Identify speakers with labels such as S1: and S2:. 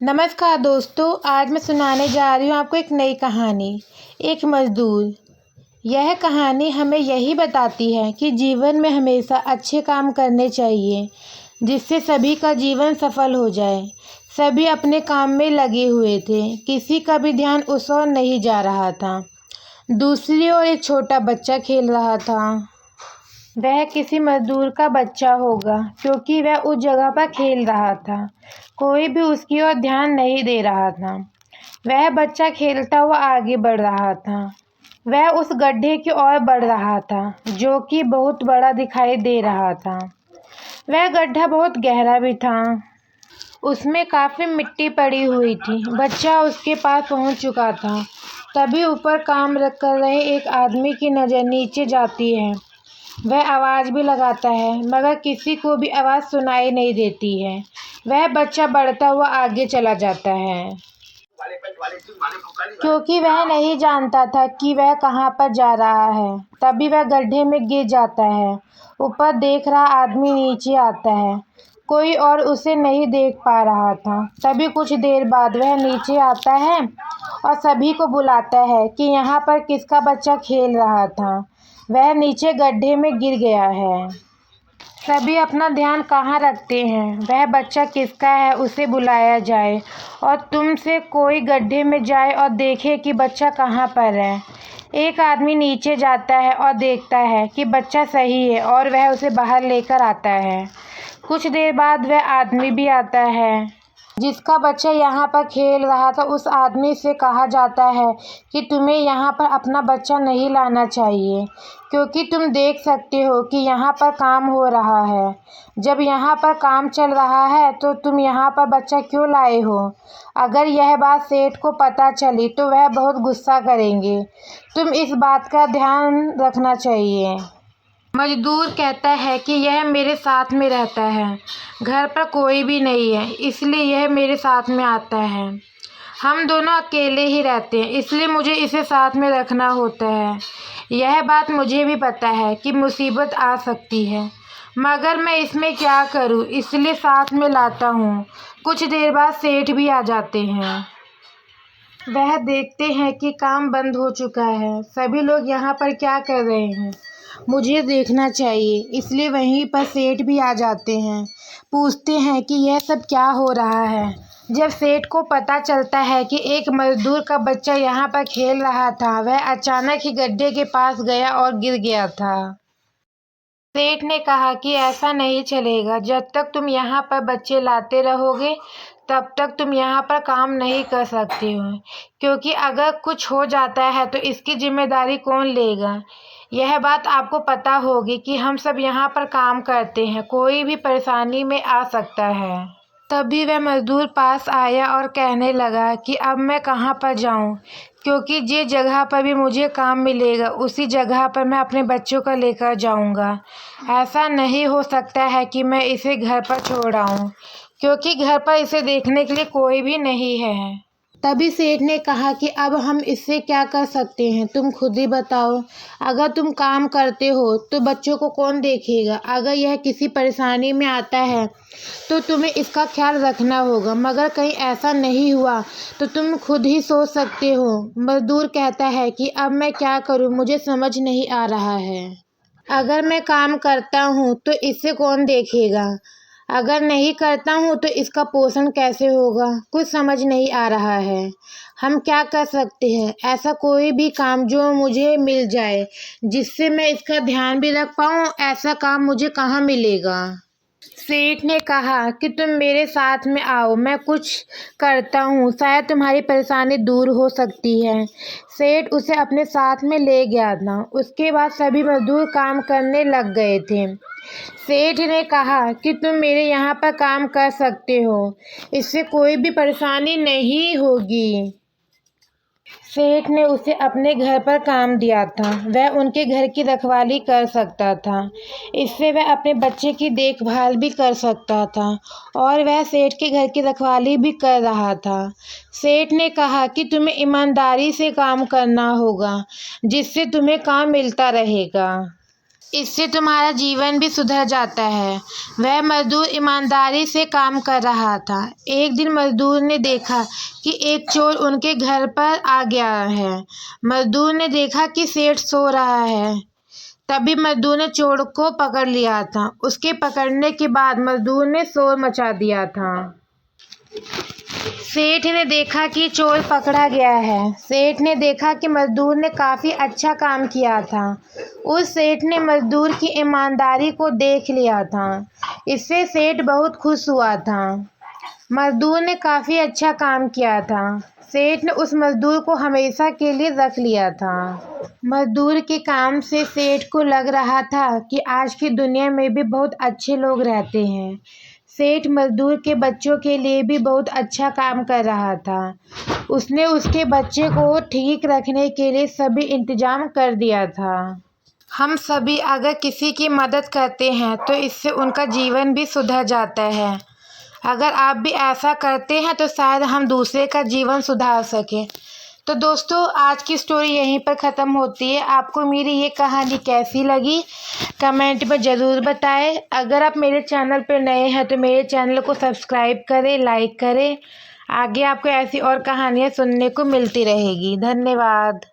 S1: नमस्कार दोस्तों, आज मैं सुनाने जा रही हूँ आपको एक नई कहानी, एक मज़दूर। यह कहानी हमें यही बताती है कि जीवन में हमेशा अच्छे काम करने चाहिए, जिससे सभी का जीवन सफल हो जाए। सभी अपने काम में लगे हुए थे, किसी का भी ध्यान उस ओर नहीं जा रहा था। दूसरी ओर एक छोटा बच्चा खेल रहा था। वह किसी मजदूर का बच्चा होगा, क्योंकि वह उस जगह पर खेल रहा था। कोई भी उसकी ओर ध्यान नहीं दे रहा था। वह बच्चा खेलता हुआ आगे बढ़ रहा था। वह उस गड्ढे की ओर बढ़ रहा था, जो कि बहुत बड़ा दिखाई दे रहा था। वह गड्ढा बहुत गहरा भी था। उसमें काफ़ी मिट्टी पड़ी हुई थी। बच्चा उसके पास पहुंच चुका था। तभी ऊपर काम कर रहे एक आदमी की नज़र नीचे जाती है। वह आवाज़ भी लगाता है, मगर किसी को भी आवाज़ सुनाई नहीं देती है। वह बच्चा बढ़ता हुआ आगे चला जाता है, क्योंकि वह नहीं जानता था कि वह कहाँ पर जा रहा है। तभी वह गड्ढे में गिर जाता है। ऊपर देख रहा आदमी नीचे आता है। कोई और उसे नहीं देख पा रहा था। तभी कुछ देर बाद वह नीचे आता है और सभी को बुलाता है कि यहाँ पर किसका बच्चा खेल रहा था। वह नीचे गड्ढे में गिर गया है। सभी अपना ध्यान कहाँ रखते हैं, वह बच्चा किसका है उसे बुलाया जाए, और तुम से कोई गड्ढे में जाए और देखे कि बच्चा कहाँ पर है। एक आदमी नीचे जाता है और देखता है कि बच्चा सही है, और वह उसे बाहर लेकर आता है। कुछ देर बाद वह आदमी भी आता है जिसका बच्चा यहाँ पर खेल रहा था। उस आदमी से कहा जाता है कि तुम्हें यहाँ पर अपना बच्चा नहीं लाना चाहिए, क्योंकि तुम देख सकते हो कि यहाँ पर काम हो रहा है। जब यहाँ पर काम चल रहा है तो तुम यहाँ पर बच्चा क्यों लाए हो? अगर यह बात सेठ को पता चली तो वह बहुत गुस्सा करेंगे। तुम इस बात का ध्यान रखना चाहिए। मजदूर कहता है कि यह मेरे साथ में रहता है, घर पर कोई भी नहीं है, इसलिए यह मेरे साथ में आता है। हम दोनों अकेले ही रहते हैं, इसलिए मुझे इसे साथ में रखना होता है। यह बात मुझे भी पता है कि मुसीबत आ सकती है, मगर मैं इसमें क्या करूं, इसलिए साथ में लाता हूं। कुछ देर बाद सेठ भी आ जाते हैं। वह देखते हैं कि काम बंद हो चुका है। सभी लोग यहाँ पर क्या कर रहे हैं, मुझे देखना चाहिए, इसलिए वहीं पर सेठ भी आ जाते हैं। पूछते हैं कि यह सब क्या हो रहा है। जब सेठ को पता चलता है कि एक मजदूर का बच्चा यहाँ पर खेल रहा था, वह अचानक ही गड्ढे के पास गया और गिर गया था। सेठ ने कहा कि ऐसा नहीं चलेगा। जब तक तुम यहाँ पर बच्चे लाते रहोगे, तब तक तुम यहाँ पर काम नहीं कर सकते हो, क्योंकि अगर कुछ हो जाता है तो इसकी जिम्मेदारी कौन लेगा। यह बात आपको पता होगी कि हम सब यहाँ पर काम करते हैं, कोई भी परेशानी में आ सकता है। तभी वह मजदूर पास आया और कहने लगा कि अब मैं कहाँ पर जाऊँ, क्योंकि जिस जगह पर भी मुझे काम मिलेगा उसी जगह पर मैं अपने बच्चों को लेकर जाऊँगा। ऐसा नहीं हो सकता है कि मैं इसे घर पर छोड़ आऊँ, क्योंकि घर पर इसे देखने के लिए कोई भी नहीं है। तभी सेठ ने कहा कि अब हम इससे क्या कर सकते हैं, तुम खुद ही बताओ। अगर तुम काम करते हो तो बच्चों को कौन देखेगा? अगर यह किसी परेशानी में आता है तो तुम्हें इसका ख्याल रखना होगा, मगर कहीं ऐसा नहीं हुआ तो तुम खुद ही सोच सकते हो। मजदूर कहता है कि अब मैं क्या करूं, मुझे समझ नहीं आ रहा है। अगर मैं काम करता हूं तो इसे कौन देखेगा? अगर नहीं करता हूँ तो इसका पोषण कैसे होगा? कुछ समझ नहीं आ रहा है। हम क्या कर सकते हैं? ऐसा कोई भी काम जो मुझे मिल जाए, जिससे मैं इसका ध्यान भी रख पाऊँ, ऐसा काम मुझे कहाँ मिलेगा? सेठ ने कहा कि तुम मेरे साथ में आओ, मैं कुछ करता हूँ, शायद तुम्हारी परेशानी दूर हो सकती है। सेठ उसे अपने साथ में ले गया था। उसके बाद सभी मजदूर काम करने लग गए थे। सेठ ने कहा कि तुम मेरे यहाँ पर काम कर सकते हो, इससे कोई भी परेशानी नहीं होगी। सेठ ने उसे अपने घर पर काम दिया था। वह उनके घर की रखवाली कर सकता था। इससे वह अपने बच्चे की देखभाल भी कर सकता था, और वह सेठ के घर की रखवाली भी कर रहा था। सेठ ने कहा कि तुम्हें ईमानदारी से काम करना होगा, जिससे तुम्हें काम मिलता रहेगा। इससे तुम्हारा जीवन भी सुधर जाता है। वह मजदूर ईमानदारी से काम कर रहा था। एक दिन मजदूर ने देखा कि एक चोर उनके घर पर आ गया है। मजदूर ने देखा कि सेठ सो रहा है। तभी मजदूर ने चोर को पकड़ लिया था। उसके पकड़ने के बाद मजदूर ने शोर मचा दिया था। सेठ ने देखा कि चोर पकड़ा गया है। सेठ ने देखा कि मजदूर ने काफ़ी अच्छा काम किया था। उस सेठ ने मजदूर की ईमानदारी को देख लिया था। इससे सेठ बहुत खुश हुआ था। मजदूर ने काफ़ी अच्छा काम किया था। सेठ ने उस मजदूर को हमेशा के लिए रख लिया था। मजदूर के काम से सेठ को लग रहा था कि आज की दुनिया में भी बहुत अच्छे लोग रहते हैं। सेठ मजदूर के बच्चों के लिए भी बहुत अच्छा काम कर रहा था। उसने उसके बच्चे को ठीक रखने के लिए सभी इंतजाम कर दिया था। हम सभी अगर किसी की मदद करते हैं तो इससे उनका जीवन भी सुधर जाता है। अगर आप भी ऐसा करते हैं तो शायद हम दूसरे का जीवन सुधार सकें। तो दोस्तों, आज की स्टोरी यहीं पर ख़त्म होती है। आपको मेरी ये कहानी कैसी लगी कमेंट में ज़रूर बताएं। अगर आप मेरे चैनल पर नए हैं तो मेरे चैनल को सब्सक्राइब करें, लाइक करें। आगे आपको ऐसी और कहानियाँ सुनने को मिलती रहेगी। धन्यवाद।